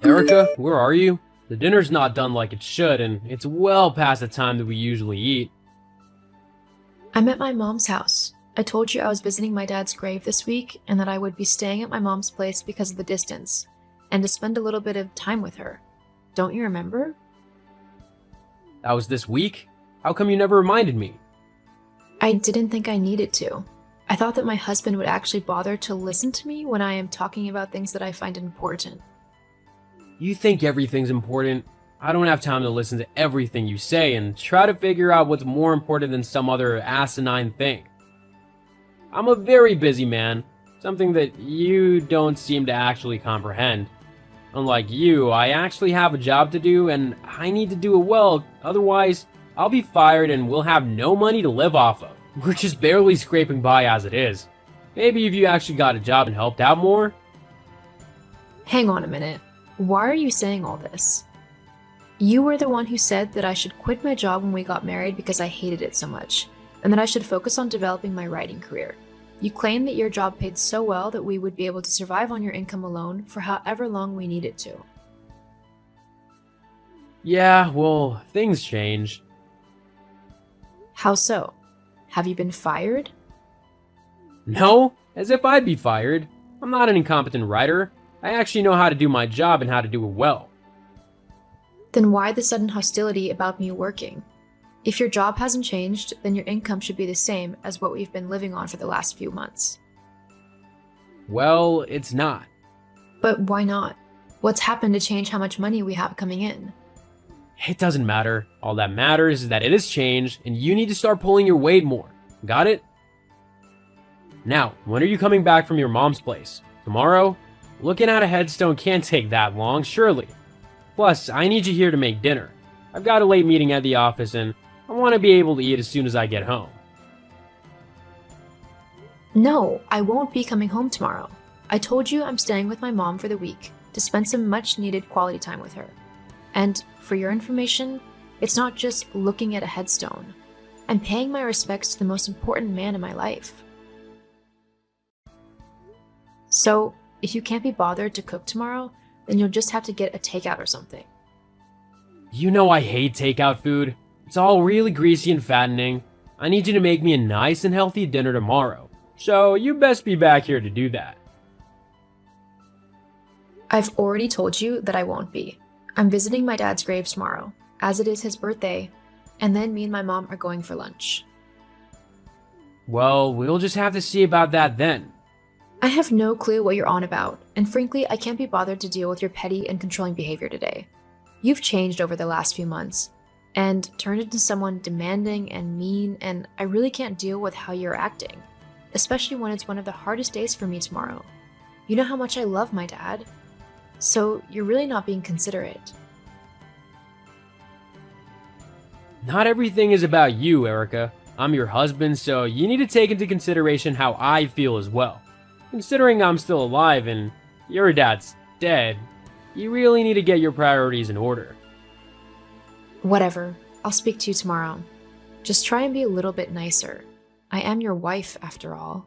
Erica, where are you? The dinner's not done like it should, and it's well past the time that we usually eat. I'm at my mom's house. I told you I was visiting my dad's grave this week and that I would be staying at my mom's place because of the distance, and to spend a little bit of time with her. Don't you remember? That was this week? How come you never reminded me? I didn't think I needed to. I thought that my husband would actually bother to listen to me when I am talking about things that I find important. You think everything's important? I don't have time to listen to everything you say and try to figure out what's more important than some other asinine thing. I'm a very busy man, something that you don't seem to actually comprehend. Unlike you, I actually have a job to do and I need to do it well, otherwise I'll be fired and we'll have no money to live off of. We're just barely scraping by as it is. Maybe if you actually got a job and helped out more? Hang on a minute. Why are you saying all this? You were the one who said that I should quit my job when we got married because I hated it so much, and that I should focus on developing my writing career. You claimed that your job paid so well that we would be able to survive on your income alone for however long we needed to. Yeah, well, things change. How so? Have you been fired? No, as if I'd be fired. I'm not an incompetent writer. I actually know how to do my job and how to do it well. Then why the sudden hostility about me working? If your job hasn't changed, then your income should be the same as what we've been living on for the last few months. Well, it's not. But why not? What's happened to change how much money we have coming in? It doesn't matter. All that matters is that it has changed and you need to start pulling your weight more. Got it? Now, when are you coming back from your mom's place? Tomorrow? Looking at a headstone can't take that long, surely. Plus, I need you here to make dinner. I've got a late meeting at the office and I want to be able to eat as soon as I get home. No, I won't be coming home tomorrow. I told you I'm staying with my mom for the week to spend some much needed quality time with her. And for your information, it's not just looking at a headstone. I'm paying my respects to the most important man in my life. So, if you can't be bothered to cook tomorrow, then you'll just have to get a takeout or something. You know I hate takeout food. It's all really greasy and fattening. I need you to make me a nice and healthy dinner tomorrow. So you best be back here to do that. I've already told you that I won't be. I'm visiting my dad's grave tomorrow, as it is his birthday, and then me and my mom are going for lunch. Well, we'll just have to see about that then. I have no clue what you're on about, and frankly, I can't be bothered to deal with your petty and controlling behavior today. You've changed over the last few months, and turned into someone demanding and mean, and I really can't deal with how you're acting, especially when it's one of the hardest days for me tomorrow. You know how much I love my dad, so you're really not being considerate. Not everything is about you, Erica. I'm your husband, so you need to take into consideration how I feel as well. Considering I'm still alive and your dad's dead, you really need to get your priorities in order. Whatever, I'll speak to you tomorrow. Just try and be a little bit nicer. I am your wife, after all.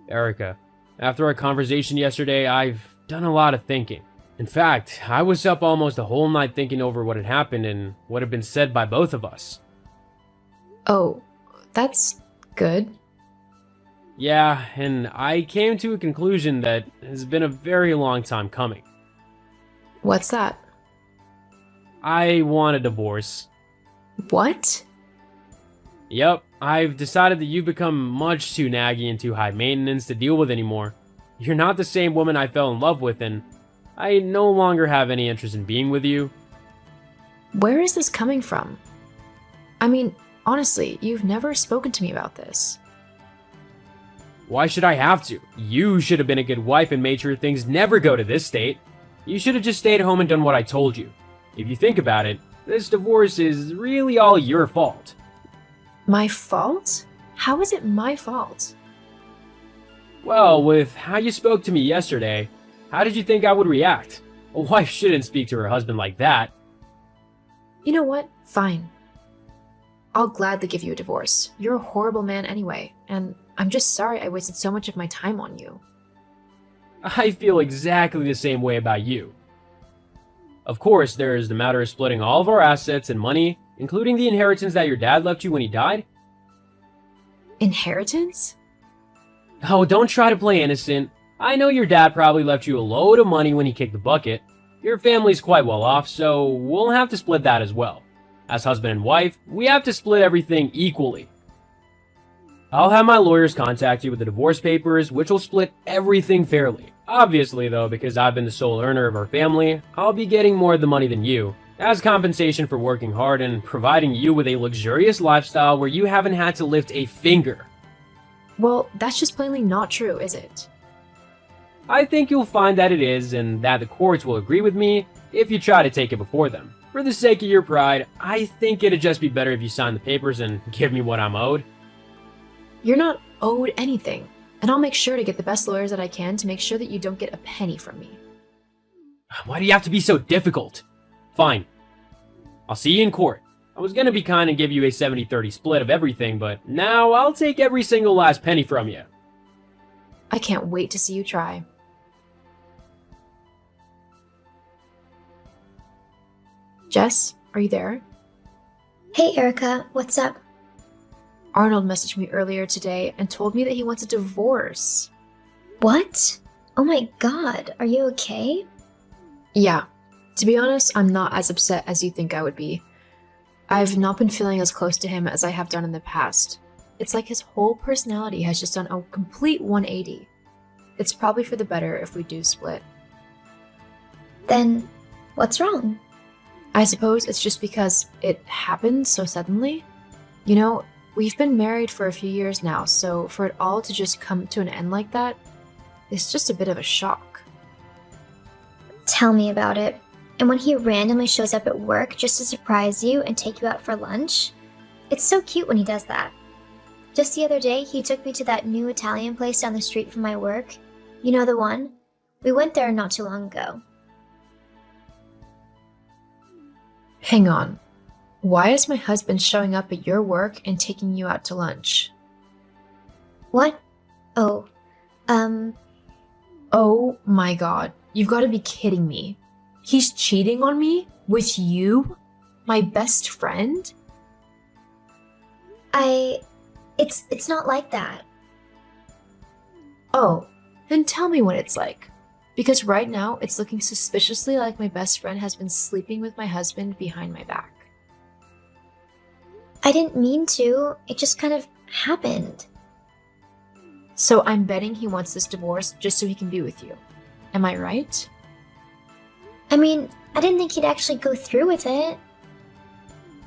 Erica, after our conversation yesterday, I've done a lot of thinking. In fact, I was up almost the whole night thinking over what had happened and what had been said by both of us. Oh, that's good. Yeah, and I came to a conclusion that has been a very long time coming. What's that? I want a divorce. What? Yep, I've decided that you've become much too naggy and too high maintenance to deal with anymore. You're not the same woman I fell in love with, and I no longer have any interest in being with you. Where is this coming from? I mean, honestly, you've never spoken to me about this. Why should I have to? You should have been a good wife and made sure things never go to this state. You should have just stayed home and done what I told you. If you think about it, this divorce is really all your fault. My fault? How is it my fault? Well, with how you spoke to me yesterday, how did you think I would react? A wife shouldn't speak to her husband like that. You know what? Fine. I'll gladly give you a divorce. You're a horrible man anyway, and I'm just sorry I wasted so much of my time on you. I feel exactly the same way about you. Of course, there's the matter of splitting all of our assets and money, including the inheritance that your dad left you when he died. Inheritance? Oh, don't try to play innocent. I know your dad probably left you a load of money when he kicked the bucket. Your family's quite well off, so we'll have to split that as well. As husband and wife, we have to split everything equally. I'll have my lawyers contact you with the divorce papers, which will split everything fairly. Obviously, though, because I've been the sole earner of our family, I'll be getting more of the money than you, as compensation for working hard and providing you with a luxurious lifestyle where you haven't had to lift a finger. Well, that's just plainly not true, is it? I think you'll find that it is, and that the courts will agree with me if you try to take it before them. For the sake of your pride, I think it'd just be better if you sign the papers and give me what I'm owed. You're not owed anything, and I'll make sure to get the best lawyers that I can to make sure that you don't get a penny from me. Why do you have to be so difficult? Fine. I'll see you in court. I was gonna be kind and give you a 70-30 split of everything, but now I'll take every single last penny from you. I can't wait to see you try. Jess, are you there? Hey Erica, what's up? Arnold messaged me earlier today and told me that he wants a divorce. What? Oh my god, are you okay? Yeah, to be honest, I'm not as upset as you think I would be. I've not been feeling as close to him as I have done in the past. It's like his whole personality has just done a complete 180. It's probably for the better if we do split. Then, what's wrong? I suppose it's just because it happened so suddenly. You know, we've been married for a few years now, so for it all to just come to an end like that, it's just a bit of a shock. Tell me about it. And when he randomly shows up at work just to surprise you and take you out for lunch, it's so cute when he does that. Just the other day, he took me to that new Italian place down the street from my work. You know the one? We went there not too long ago. Hang on. Why is my husband showing up at your work and taking you out to lunch? What? Oh, Oh my god, you've got to be kidding me. He's cheating on me? With you? My best friend? It's not like that. Oh, then tell me what it's like. Because right now, it's looking suspiciously like my best friend has been sleeping with my husband behind my back. I didn't mean to, it just kind of happened. So I'm betting he wants this divorce just so he can be with you. Am I right? I mean, I didn't think he'd actually go through with it.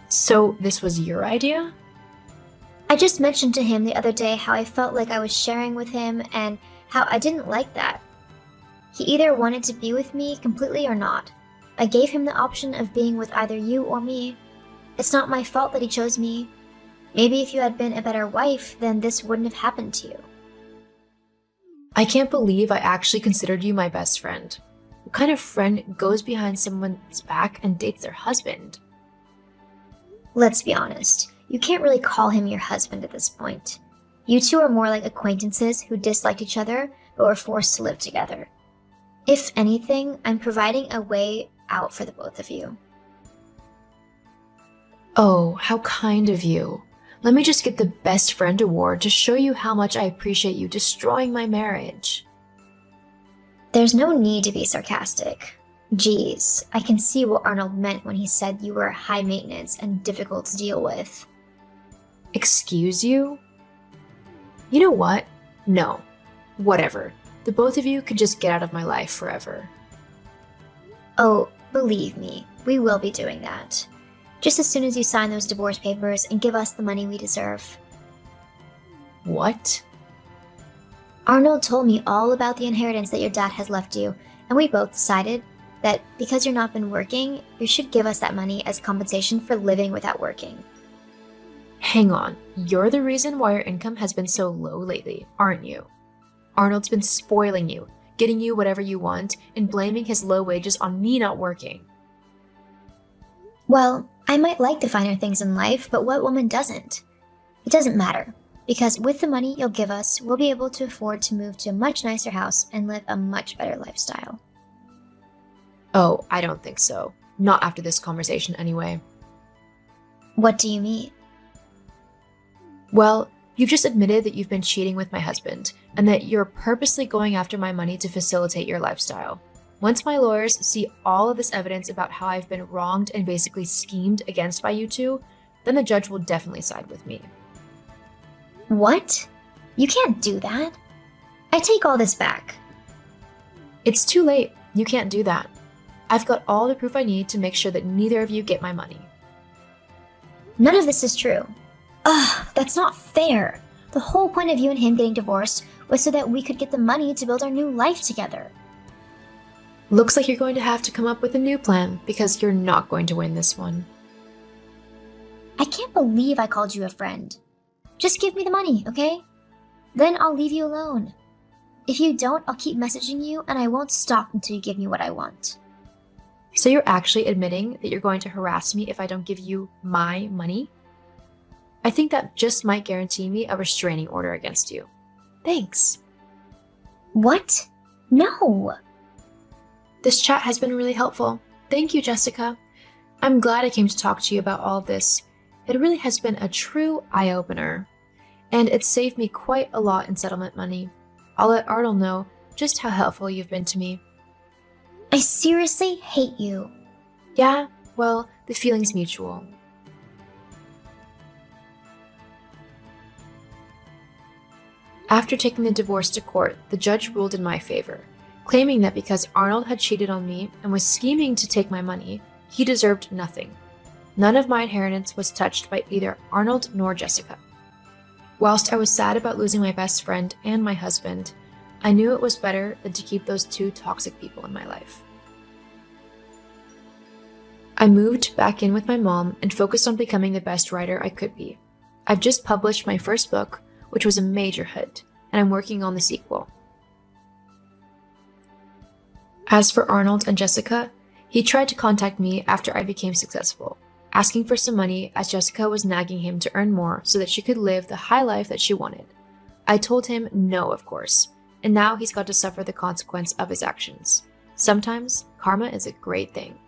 So this was your idea? I just mentioned to him the other day how I felt like I was sharing with him and how I didn't like that. He either wanted to be with me completely or not. I gave him the option of being with either you or me. It's not my fault that he chose me. Maybe if you had been a better wife, then this wouldn't have happened to you. I can't believe I actually considered you my best friend. What kind of friend goes behind someone's back and dates their husband? Let's be honest, you can't really call him your husband at this point. You two are more like acquaintances who disliked each other but were forced to live together. If anything, I'm providing a way out for the both of you. Oh, how kind of you. Let me just get the best friend award to show you how much I appreciate you destroying my marriage. There's no need to be sarcastic. Geez, I can see what Arnold meant when he said you were high maintenance and difficult to deal with. Excuse you? You know what? No. Whatever. The both of you can just get out of my life forever. Oh, believe me, we will be doing that. Just as soon as you sign those divorce papers and give us the money we deserve. What? Arnold told me all about the inheritance that your dad has left you, and we both decided that because you're not been working, you should give us that money as compensation for living without working. Hang on. You're the reason why your income has been so low lately, aren't you? Arnold's been spoiling you, getting you whatever you want, and blaming his low wages on me not working. Well, I might like the finer things in life, but what woman doesn't? It doesn't matter. Because with the money you'll give us, we'll be able to afford to move to a much nicer house and live a much better lifestyle. Oh, I don't think so. Not after this conversation, anyway. What do you mean? Well, you've just admitted that you've been cheating with my husband, and that you're purposely going after my money to facilitate your lifestyle. Once my lawyers see all of this evidence about how I've been wronged and basically schemed against by you two, then the judge will definitely side with me. What? You can't do that. I take all this back. It's too late. You can't do that. I've got all the proof I need to make sure that neither of you get my money. None of this is true. Ugh, that's not fair. The whole point of you and him getting divorced was so that we could get the money to build our new life together. Looks like you're going to have to come up with a new plan, because you're not going to win this one. I can't believe I called you a friend. Just give me the money, okay? Then I'll leave you alone. If you don't, I'll keep messaging you and I won't stop until you give me what I want. So you're actually admitting that you're going to harass me if I don't give you my money? I think that just might guarantee me a restraining order against you. Thanks. What? No. This chat has been really helpful. Thank you, Jessica. I'm glad I came to talk to you about all of this. It really has been a true eye-opener. And it's saved me quite a lot in settlement money. I'll let Arnold know just how helpful you've been to me. I seriously hate you. Yeah, well, the feeling's mutual. After taking the divorce to court, the judge ruled in my favor, claiming that because Arnold had cheated on me and was scheming to take my money, he deserved nothing. None of my inheritance was touched by either Arnold nor Jessica. Whilst I was sad about losing my best friend and my husband, I knew it was better than to keep those two toxic people in my life. I moved back in with my mom and focused on becoming the best writer I could be. I've just published my first book, which was a major hit, and I'm working on the sequel. As for Arnold and Jessica, he tried to contact me after I became successful, asking for some money as Jessica was nagging him to earn more so that she could live the high life that she wanted. I told him no, of course, and now he's got to suffer the consequence of his actions. Sometimes, karma is a great thing.